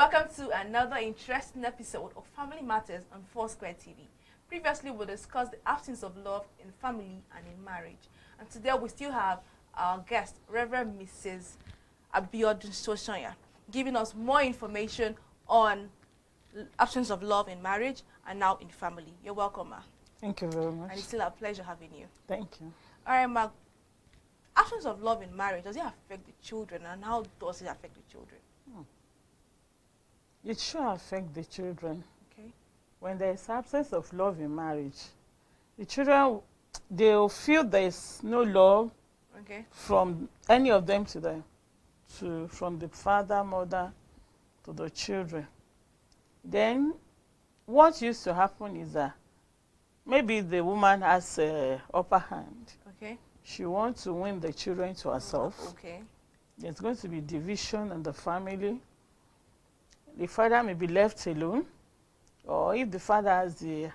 Welcome to another interesting episode of Family Matters on Foursquare TV. Previously, we discussed the absence of love in family and in marriage. And today, we still have our guest, Reverend Mrs. Abiodun Soshanya, giving us more information on absence of love in marriage and now in family. You're welcome, ma. Thank you very much. And it's still a pleasure having you. Thank you. All right, ma. Absence of love in marriage, does it affect the children, and how does it affect the children? It sure affects the children. Okay. When there is absence of love in marriage, the children, they'll feel there is no love from any of them to them, from the father, mother, to the children. Then what used to happen is that maybe the woman has an upper hand. Okay. She wants to win the children to herself. Okay. There's going to be division in the family. The father may be left alone, or if the father has the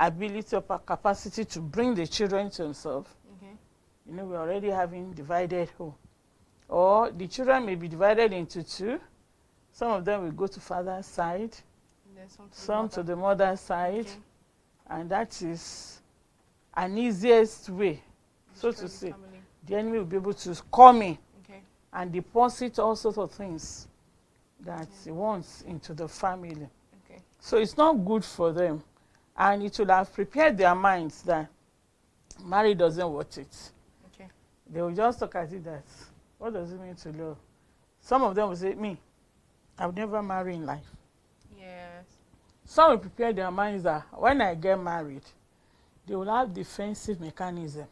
ability or capacity to bring the children to himself, we're already having divided home. Or the children may be divided into two. Some of them will go to father's side, some to the mother's side, and that is an easiest way, so to say. The enemy will be able to come in and deposit all sorts of things that he wants into the family. So it's not good for them, and it will have prepared their minds that marriage doesn't worth it. They will just look at it that, what does it mean to love? Some of them will say, me, I'll never marry in life. Yes. Some will prepare their minds that when I get married, they will have defensive mechanism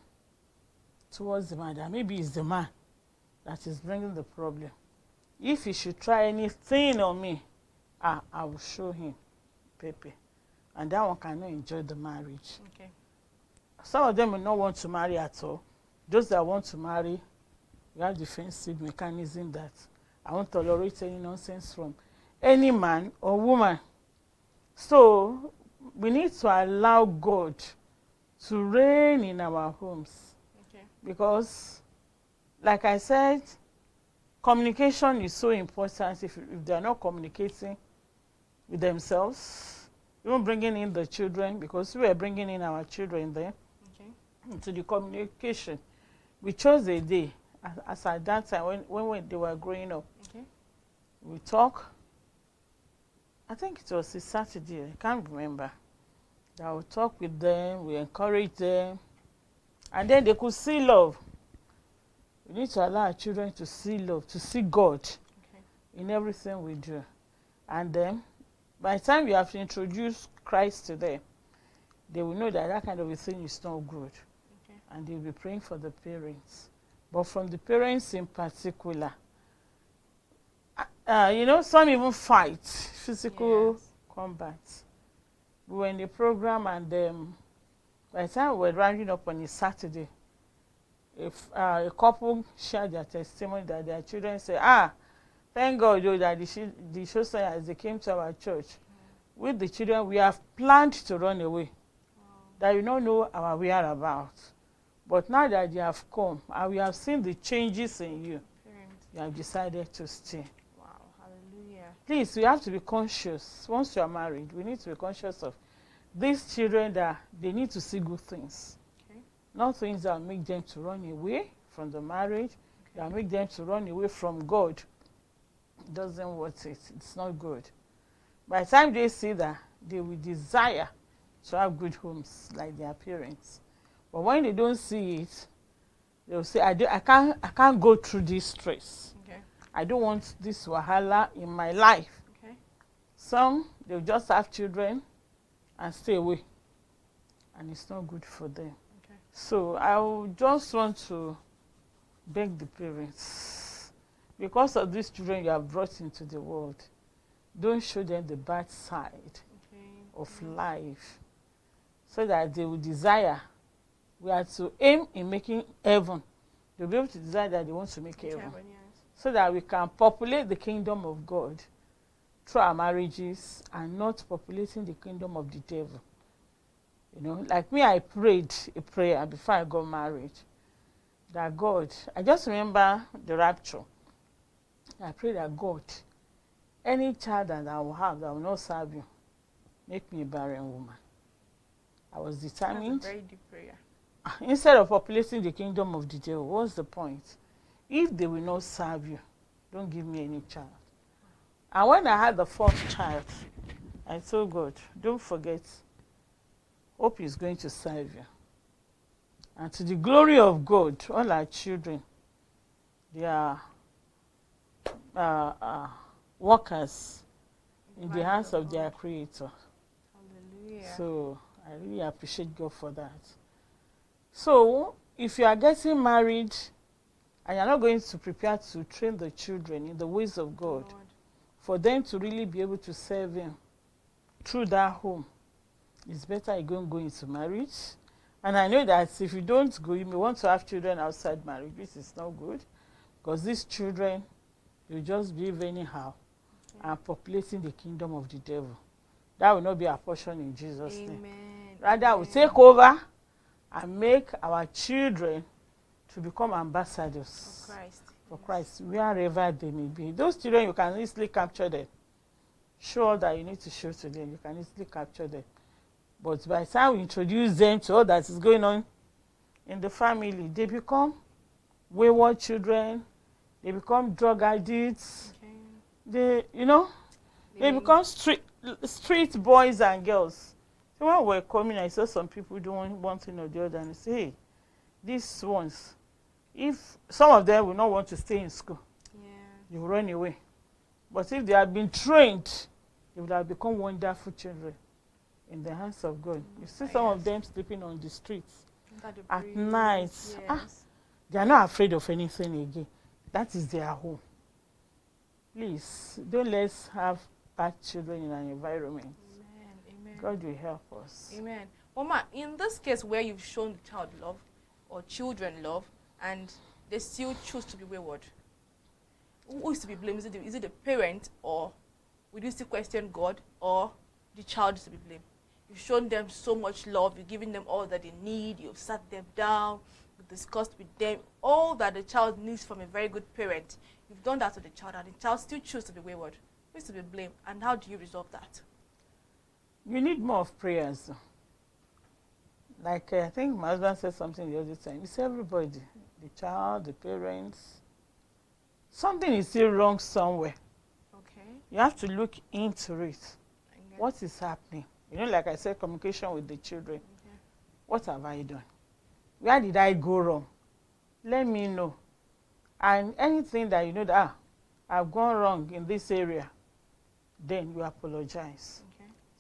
towards the man, that maybe it's the man that is bringing the problem. If he should try anything on me, I will show him Pepe. And that one cannot enjoy the marriage. Some of them will not want to marry at all. Those that want to marry, we have defensive mechanism that I won't tolerate any nonsense from any man or woman. So we need to allow God to reign in our homes. Because, like I said, communication is so important. If they are not communicating with themselves, even bringing in the children, because we are bringing in our children there into the communication. We chose a day, as at that time when they were growing up. We talk. I think it was a Saturday, I can't remember. I would talk with them, we encourage them, and then they could see love. We need to allow our children to see love, to see God in everything we do. And then, by the time you have to introduce Christ to them, they will know that that kind of a thing is not good. And they'll be praying for the parents. But from the parents in particular, some even fight, physical combat. We were in the program, and by the time we were rounding up on a Saturday, if a couple shared their testimony that their children say, thank God that the Shosan, as they came to our church, with the children, we have planned to run away. That you don't know our whereabouts. But now that they have come, and we have seen the changes in you, you have decided to stay. Wow, hallelujah. Please, we have to be conscious. Once you are married, we need to be conscious of these children, that they need to see good things. Not things that make them to run away from the marriage, that make them to run away from God. It doesn't worth it. It's not good. By the time they see that, they will desire to have good homes like their parents. But when they don't see it, they will say, I can't go through this stress. I don't want this wahala in my life. Some, they'll just have children and stay away. And it's not good for them. So I would just want to beg the parents, because of these children you have brought into the world, don't show them the bad side of life, so that they will desire. We are to aim in making heaven. They'll be able to desire that they want to make heaven. So that we can populate the kingdom of God through our marriages, and not populating the kingdom of the devil. Like me, I prayed a prayer before I got married, that God, I just remember the rapture. I prayed that God, any child that I will have that will not serve you, make me a barren woman. I was determined. That's a very deep prayer. Instead of populating the kingdom of the devil, what's the point? If they will not serve you, don't give me any child. And when I had the first child, I told God, don't forget, hope is going to serve you. And to the glory of God, all our children, they are workers in the hands of their Creator. Hallelujah. So I really appreciate God for that. So if you are getting married and you're not going to prepare to train the children in the ways of God, for them to really be able to serve Him through that home, it's better you don't go into marriage. And I know that if you don't go, you may want to have children outside marriage, which is not good, because these children will just behave anyhow and populating the kingdom of the devil. That will not be our portion in Jesus' name. Rather, we take over and make our children to become ambassadors for Christ, wherever they may be. Those children, you can easily capture them. Show all that you need to show to them. You can easily capture them. But by the time we introduce them to all that is going on in the family, they become wayward children. They become drug addicts. They become street boys and girls. So when we're coming, I saw some people doing one thing or the other, and I say, hey, these ones, if some of them will not want to stay in school, they will run away. But if they have been trained, they will have become wonderful children in the hands of God. You see some of them sleeping on the streets at night. They are not afraid of anything again. That is their home. Please, don't let's have bad children in an environment. Amen. God will help us. Amen. Mama, in this case where you've shown the child love or children love and they still choose to be wayward, who is to be blamed? Is it the parent, or would you still question God, or the child is to be blamed? You've shown them so much love, you've given them all that they need, you've sat them down, you've discussed with them all that the child needs from a very good parent. You've done that to the child, and the child still chooses to be wayward. Who is to be blamed, and how do you resolve that? You need more of prayers. Like I think my husband said something the other time. It's everybody, the child, the parents. Something is still wrong somewhere. Okay. You have to look into it. What is happening? Like I said, communication with the children. Okay. What have I done? Where did I go wrong? Let me know. And anything that you know that I've gone wrong in this area, then you apologize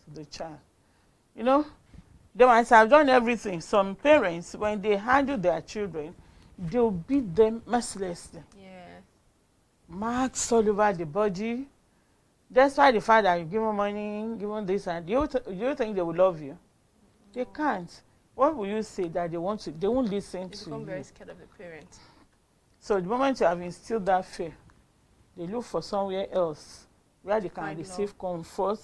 to the child. They might have done everything. Some parents, when they handle their children, they'll beat them mercilessly. Yeah. Marks all over the body. That's why the fact that you give them money, give them this, and you think they will love you? They can't. What will you say that they want to? They won't listen to you. They become very scared of the parents. So the moment you have instilled that fear, they look for somewhere else where they can receive comfort.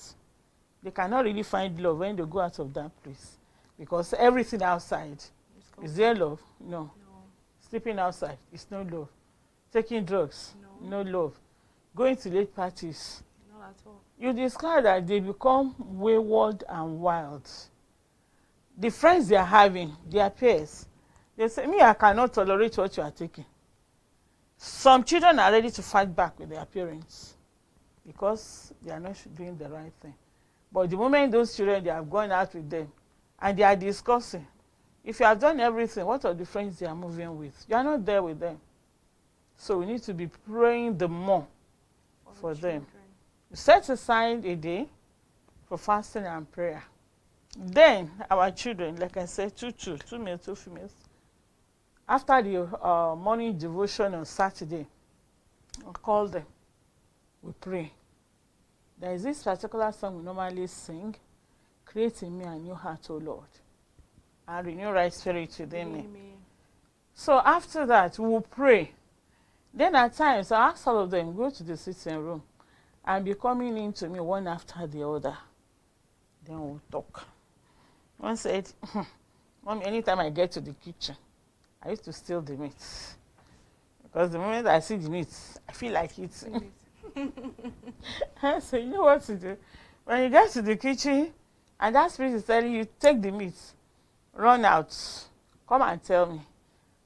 They cannot really find love when they go out of that place, because everything outside is there love? No. Sleeping outside is no love. Taking drugs, no love. Going to late parties, not at all. You discover that they become wayward and wild. The friends they are having, their peers, they say, me, I cannot tolerate what you are taking. Some children are ready to fight back with their parents because they are not doing the right thing. But the moment those children, they have gone out with them and they are discussing, if you have done everything, what are the friends they are moving with? You are not there with them. So we need to be praying the more for them. Set aside a day for fasting and prayer. Then our children, like I said, two males, 2 females. After the morning devotion on Saturday, I call them. We pray. There is this particular song we normally sing, create in me a new heart, O Lord, and renew right spirit within me. So after that, we will pray. Then at times, I ask all of them, go to the sitting room and be coming in to me one after the other. Then we'll talk. One said, Mommy, anytime I get to the kitchen, I used to steal the meat. Because the moment I see the meat, I feel like eating. So you know what to do. When you get to the kitchen and that spirit is telling you, take the meat, run out, come and tell me,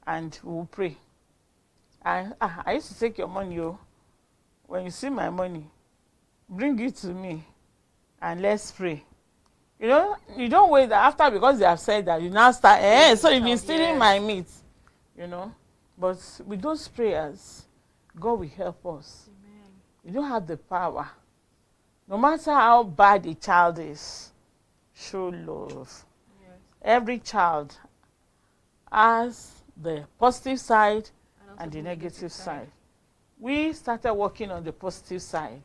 and we'll pray. And I used to take your money, oh. When you see my money, bring it to me and let's pray. You know, you don't wait after because they have said that. You now start, so you've been stealing my meat, you know. But with those prayers, God will help us. Amen. You don't have the power. No matter how bad a child is, show love. Yes. Every child has the positive side and the negative side. We started working on the positive side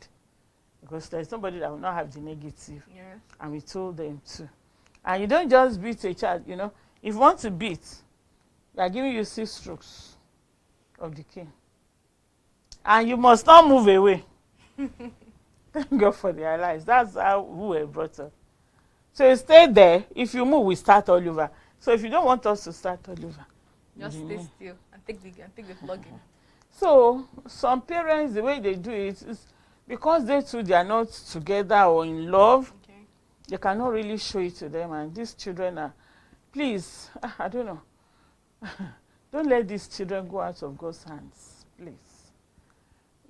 because there's somebody that will not have the negative. Yes. And we told them to. And you don't just beat a child, you know. If you want to beat, they are giving you 6 strokes of the cane. And you must not move away. Thank God for their lives. That's how we were brought up. So you stay there. If you move, we start all over. So if you don't want us to start all over, just stay still and take the flogging. So some parents, the way they do it is because they too, they are not together or in love. Okay. They cannot really show it to them, and these children are, please, I don't know. Don't let these children go out of God's hands, please.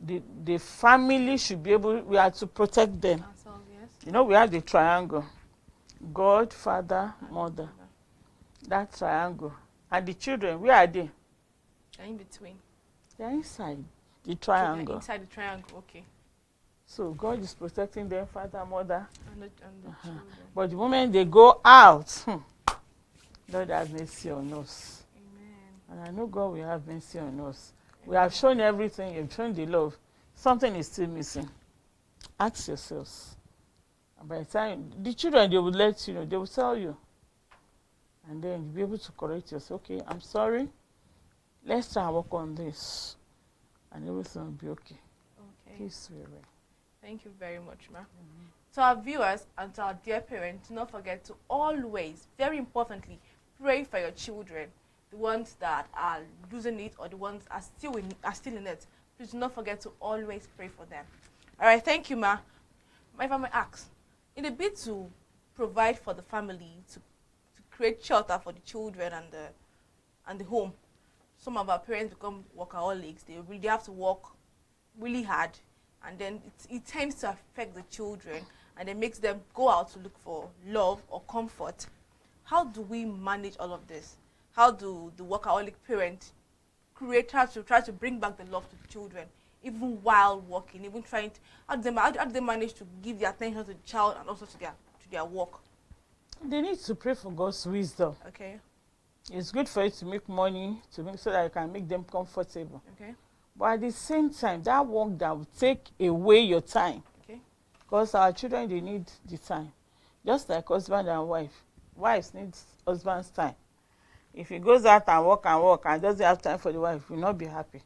The family should be able, we are to protect them. Ourselves, yes. You know, we have the triangle. God, Father, Mother. That triangle. And the children, where are they? They're in between. They're inside the triangle. They're inside the triangle, okay. So God is protecting them, Father, Mother. And the children. But the moment they go out, Lord have mercy on us. Amen. And I know God will have mercy on us. We have shown everything, you've shown the love. Something is still missing. Ask yourselves. And by the time, the children, they will let you know, they will tell you. And then you'll be able to correct yourself. Okay, I'm sorry. Let's try and work on this. And everything will be okay. Okay. Peace will reign. Thank you very much, ma. To our viewers and to our dear parents, do not forget to always, very importantly, pray for your children. The ones that are losing it or the ones are still in it. Please do not forget to always pray for them. All right, thank you, ma. If I may ask, in a bid to provide for the family, to create shelter for the children and the home, some of our parents become workaholics. They really have to work really hard, and then it tends to affect the children, and it makes them go out to look for love or comfort. How do we manage all of this? How do the workaholic parents try to bring back the love to the children, even while working, even trying to, how do they manage to give the attention to the child and also to their work? They need to pray for God's wisdom. Okay. It's good for you to make money so that you can make them comfortable. Okay. But at the same time, that work that will take away your time. Okay. Because our children, they need the time. Just like husband and wife. Wives need husband's time. If he goes out and work and doesn't have time for the wife, he will not be happy.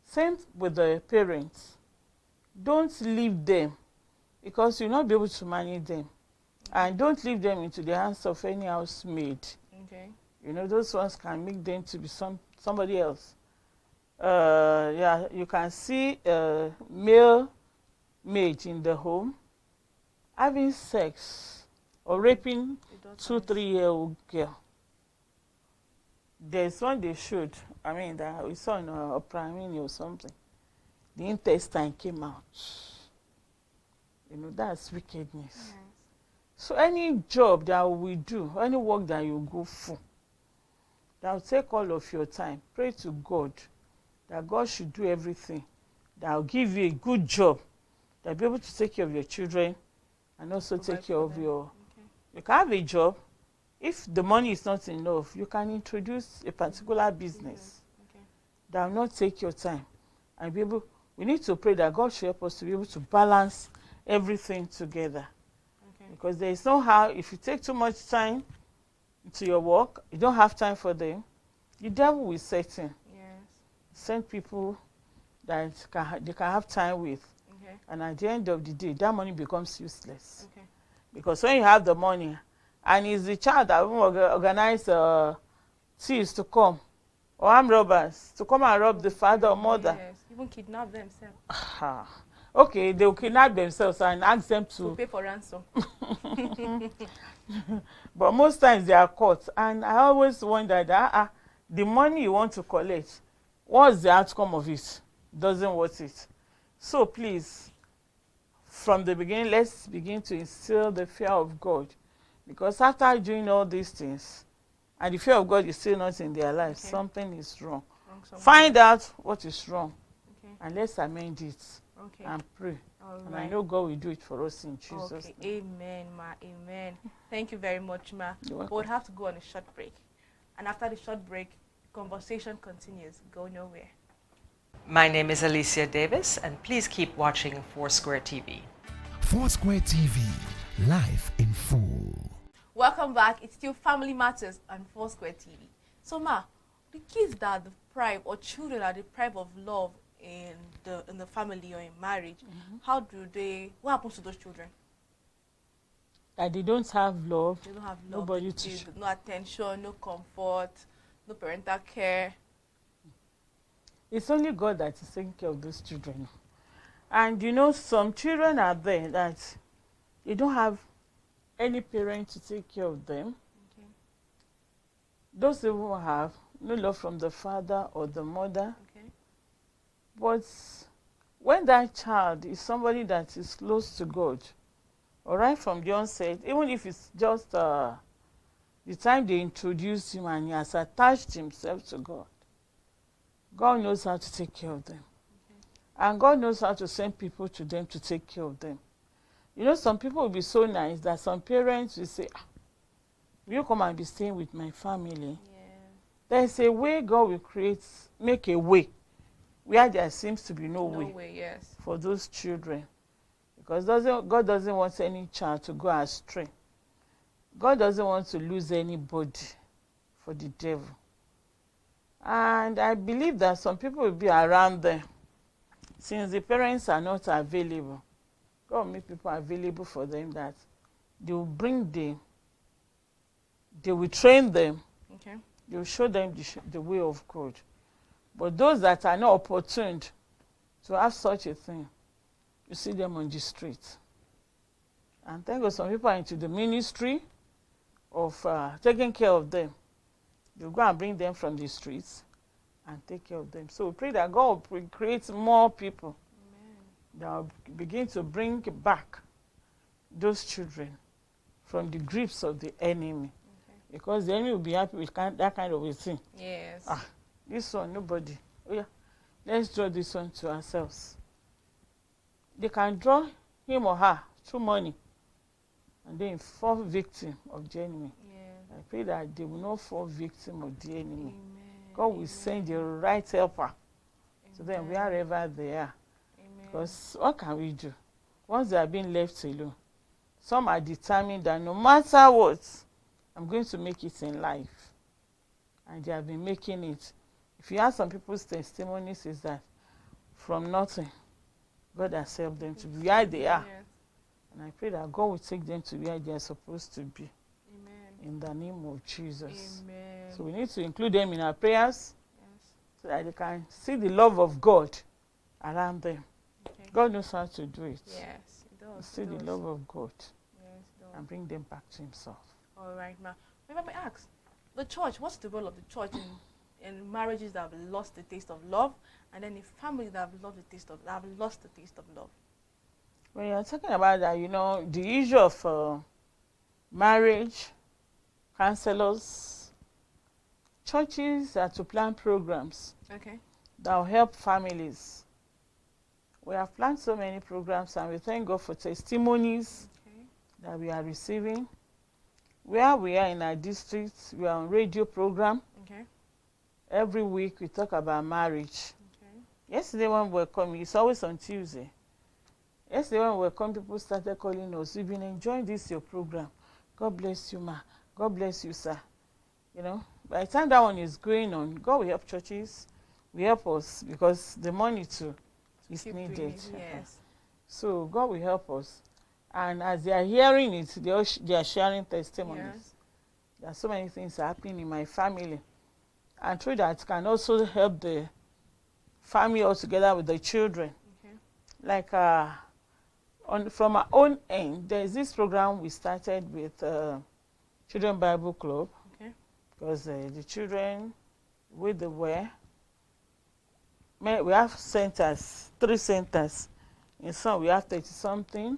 Same with the parents. Don't leave them because you'll not be able to manage them. And don't leave them into the hands of any housemaid. Okay. You know, those ones can make them to be somebody else. Yeah, you can see a male maid in the home having sex or raping 2-3-year-old girl. There's one they showed, that we saw in a primary or something. The intestine came out. You know, that's wickedness. Yes. So any job that we do, any work that you go for, that will take all of your time, pray to God that God should do everything, that will give you a good job, that will be able to take care of your children and also take care of your... Okay. You can have a job. If the money is not enough, you can introduce a particular business that will not take your time. And be able, we need to pray that God should help us to be able to balance everything together. Okay. Because there is no how, if you take too much time to your work, you don't have time for them, the devil will set in. Yes. Send people that they can have time with. Okay. And at the end of the day, that money becomes useless. Okay. Because when you have the money, and it's the child that will organize thieves to come, or armed robbers to come and rob the father or mother. Yes, even kidnap themselves. Okay, they will kidnap themselves and ask them to to. pay for ransom. But most times they are caught, and I always wonder that the money you want to collect, what's the outcome of it? Doesn't worth it. So please, from the beginning, let's begin to instill the fear of God, because after doing all these things and the fear of God is still not in their lives, Okay. something is wrong. Wrong somewhere. Find out what is wrong, Okay. and let's amend it Okay. and pray. All And right. I know God will do it for us in Jesus' Okay. name. Amen, ma. Amen. Thank you very much, ma. You're welcome. We'll have to go on a short break. And after the short break, conversation continues. Go nowhere. My name is Alicia Davis, and please keep watching Foursquare TV. Foursquare TV, live in full. Welcome back. It's still Family Matters on Foursquare TV. So, ma, the kids that are deprived or children are deprived of love in the family or in marriage, what happens to those children? That they don't have love. They don't have love. Nobody to No attention, no comfort, no parental care. It's only God that is taking care of those children. And you know, some children are there that they don't have any parent to take care of them. Okay. Those who have no love from the father or the mother. Okay. But when that child is somebody that is close to God, or right from the onset, even if it's just the time they introduced him and he has attached himself to God, God knows how to take care of them. Okay. And God knows how to send people to them to take care of them. You know, some people will be so nice that some parents will say, will you come and be staying with my family? Yeah. There's a way God will make a way where there seems to be no way Yes. for those children. Because God doesn't want any child to go astray. God doesn't want to lose anybody for the devil. And I believe that some people will be around them. Since the parents are not available, God will make people available for them, that they will bring them, they will train them, Okay. they will show them the way of God. But those that are not opportune to have such a thing, you see them on the street. And thank God some people are into the ministry of taking care of them. They'll go and bring them from the streets and take care of them. So we pray that God will create more people. Amen. That will begin to bring back those children from the grips of the enemy. Okay. Because the enemy will be happy with that kind of a thing. Yes. This one, nobody. Oh yeah, let's draw this one to ourselves. They can draw him or her through money and then fall victim of the enemy. Yeah. I pray that they will not fall victim of the enemy. Amen. God will send the right helper to them Amen. wherever they are. Amen. Because what can we do? Once they are being left alone, some are determined that no matter what, I'm going to make it in life. And they have been making it. If you ask some people's testimonies, is that from nothing, God has helped them to be where they are. Yes. And I pray that God will take them to where they are supposed to be. Amen. In the name of Jesus. Amen. So we need to include them in our prayers Yes. so that they can see the love of God around them. Okay. God knows how to do it. Yes, it does. See it the does. love of God Yes, it does. and bring them back to himself. All right, ma. Let me ask, the church, what's the role of the church in marriages that have lost the taste of love, and then in families that have lost the taste of love? When you're talking about that, you know, the issue of marriage, counselors, churches are to plan programs Okay. that will help families. We have planned so many programs, and we thank God for testimonies Okay. that we are receiving. Where we are in our district, we are on radio program. Okay. Every week we talk about marriage. Okay. Yesterday when we were coming, it's always on Tuesday. Yesterday when we were coming, people started calling us. We've been enjoying this your program. God bless you, ma. God bless you, sir. You know, by the time that one is going on, God will help churches, will help us, because the money too is Keep doing needed. it, yes. So God will help us. And as they are hearing it, they are sharing testimonies. Yes. There are so many things happening in my family. And through that can also help the family all together with the children. Okay. like from our own end, there's this program we started with Children Bible Club. Okay. Because the children with the wear, we have centers, 3 centers. In some we have 30 something.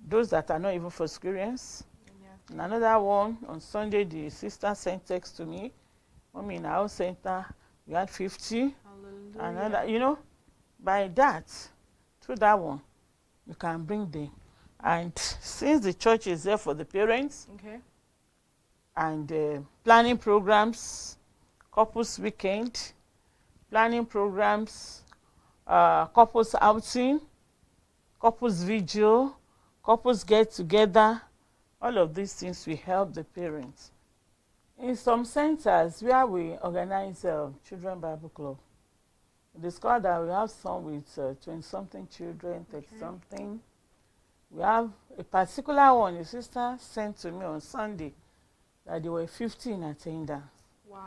Those that are not even for experience. Yeah. And another one on Sunday, the sister sent text to me. Mommy, in our center we had 50. Hallelujah. Another, by that, through that one, you can bring them. And since the church is there for the parents, Okay. and planning programs, couples weekend, planning programs, couples outing, couples vigil, couples get together, all of these things will help the parents. In some centers where we organize Children Bible Club, we discovered that we have some with 20-something children, 30-something. We have a particular one, a sister sent to me on Sunday, that there were 50 in attendance. Wow.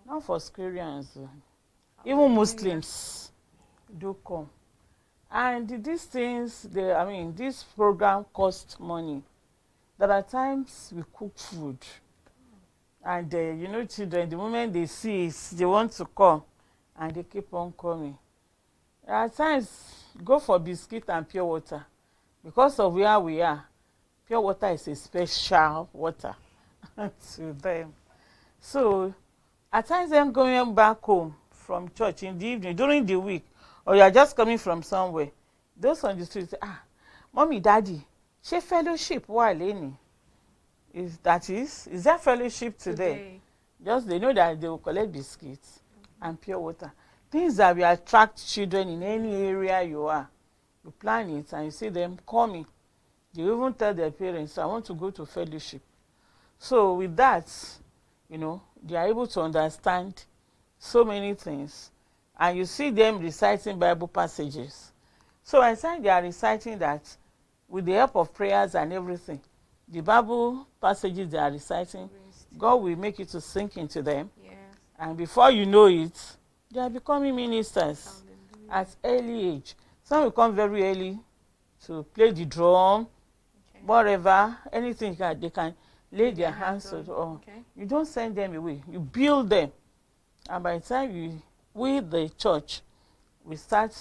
Not for Syrians, even Hallelujah. Muslims do come. And these things, this program costs money. There are times we cook food, and children, the moment they see it, they want to come, and they keep on coming. There are times go for biscuit and pure water, because of where we are. Pure water is a special water to them. So at times them going back home from church in the evening, during the week, or you are just coming from somewhere, those on the street say, Mommy, Daddy, ṣé fellowship wà lénìí? Is there fellowship today? Just they know that they will collect biscuits and pure water. Things that will attract children in any area you are. You plan it and you see them coming. They even tell their parents, I want to go to fellowship. So with that, they are able to understand so many things. And you see them reciting Bible passages. So I think they are reciting that with the help of prayers and everything. The Bible passages they are reciting, God will make it to sink into them. Yes. And before you know it, they are becoming ministers. Hallelujah. At early age. Some will come very early to play the drum, Okay. whatever, anything they can lay their Their hands hands on. on. Okay. You don't send them away. You build them. And by the time we, the church, we start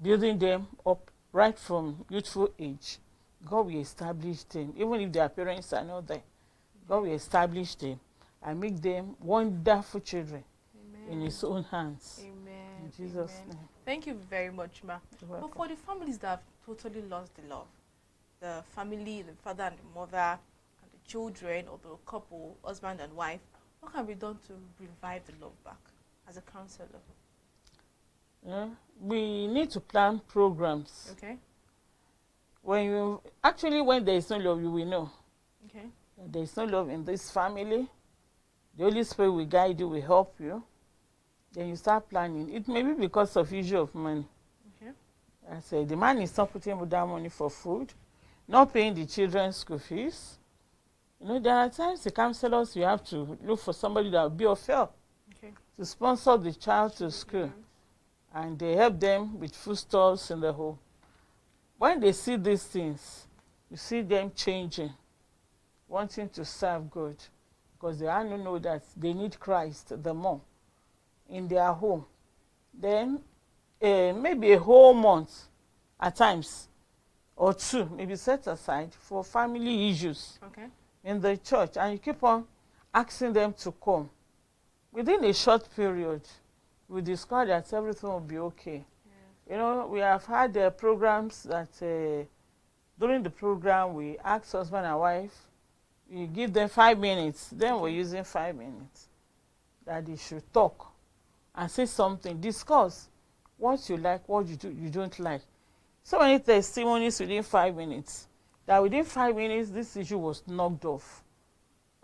building them up right from youthful age, God will establish them. Even if their parents are not there, God will establish them and make them wonderful children. Amen. In His own hands. Amen. In Jesus' Amen. name. Thank you very much, Ma. You're But welcome. for the families that have totally lost the love, the family, the father and the mother, and the children, or the couple, husband and wife, what can be done to revive the love back as a counselor? We need to plan programs. Okay. When there is no love, you will know. Okay. There is no love in this family. The Holy Spirit will guide you, will help you. Then you start planning. It may be because of issue of money. Okay. I say the man is not putting that money for food, not paying the children's school fees. There are times the counselors you have to look for somebody that will be of help Okay. to sponsor the child to school, and they help them with foodstuffs in the home. When they see these things, you see them changing, wanting to serve God, because they all know that they need Christ the more in their home. Then maybe a whole month at times or 2 maybe set aside for family issues Okay. in the church, and you keep on asking them to come. Within a short period, we discover that everything will be okay. We have had programs that during the program we ask husband and wife, we give them 5 minutes, then we're using 5 minutes, that they should talk and say something, discuss what you like, what you don't like. So many testimonies within 5 minutes, that within 5 minutes this issue was knocked off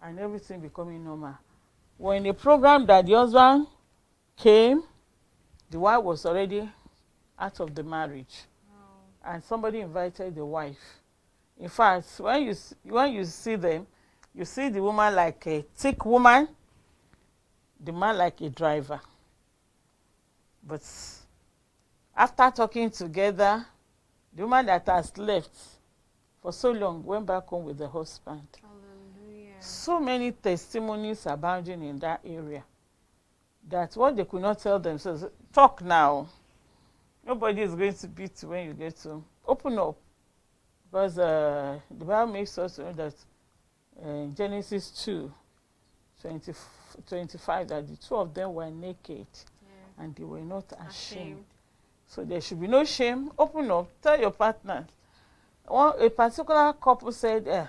and everything becoming normal. When a program that the husband came, the wife was already out of the marriage. Wow. And somebody invited the wife. In fact, when you see them, you see the woman like a thick woman, the man like a driver. But After talking together, the woman that has left for so long went back home with the husband. Hallelujah. So many testimonies abounding in that area that what they could not tell themselves, talk now. Nobody is going to beat you when you get to open up. Because the Bible makes us know that in Genesis 2, 25, that the two of them were naked and they were not ashamed. So there should be no shame. Open up. Tell your partner. A particular couple said,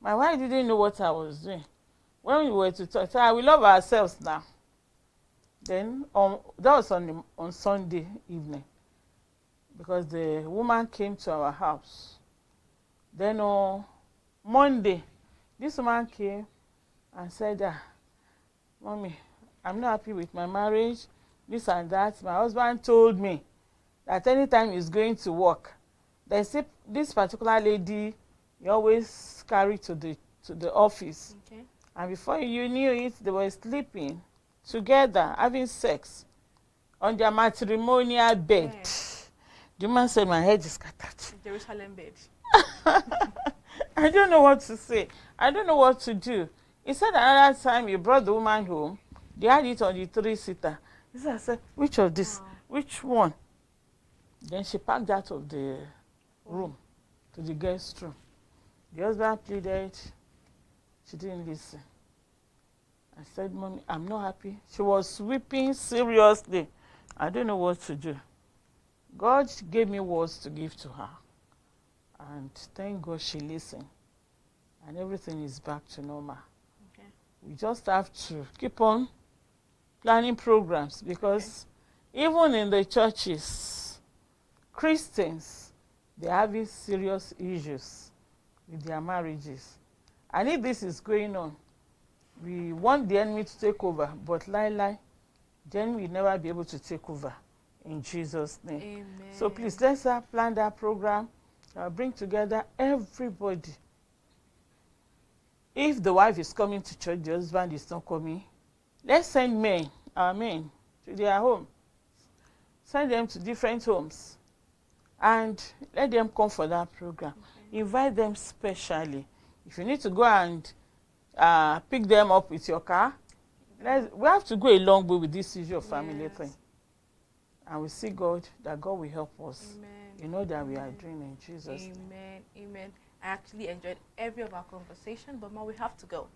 my wife didn't know what I was doing. When we were to talk, we love ourselves now. Then that was on Sunday evening, because the woman came to our house. Then on Monday, this woman came and said, Mommy, I'm not happy with my marriage, this and that. My husband told me that anytime he's going to work, there's this particular lady you always carry to the office. Okay. And before you knew it, they were sleeping together, having sex on their matrimonial bed. Yeah. The man said, my head is scattered. Jerusalem bed. I don't know what to say. I don't know what to do. He said another time he brought the woman home. They had it on the 3-seater. He said, I said, which of this? Wow. Which one? Then she packed out of the room to the guest room. The husband pleaded. She didn't listen. I said, Mommy, I'm not happy. She was weeping seriously. I don't know what to do. God gave me words to give to her. And thank God she listened. And everything is back to normal. Okay. We just have to keep on planning programs, because even in the churches, Christians, they're having serious issues with their marriages. And if this is going on, we want the enemy to take over, but the enemy will never be able to take over, in Jesus' name. Amen. So please, let's plan that program, bring together everybody. If the wife is coming to church, the husband is not coming, let's send our men, to their home. Send them to different homes and let them come for that program. Okay. Invite them specially. If you need to go and pick them up with your car, we have to go a long way with this issue of family thing. And we see God, that God will help us. Amen. You know that we are doing in Jesus' name. Amen. Amen. I actually enjoyed every of our conversation, but Ma, we have to go.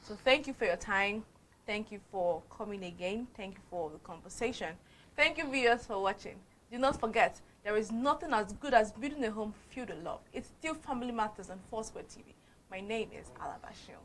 So thank you for your time. Thank you for coming again. Thank you for the conversation. Thank you, viewers, for watching. Do not forget, there is nothing as good as building a home filled with love. It's still Family Matters on Foursquare TV. My name is Alabashio.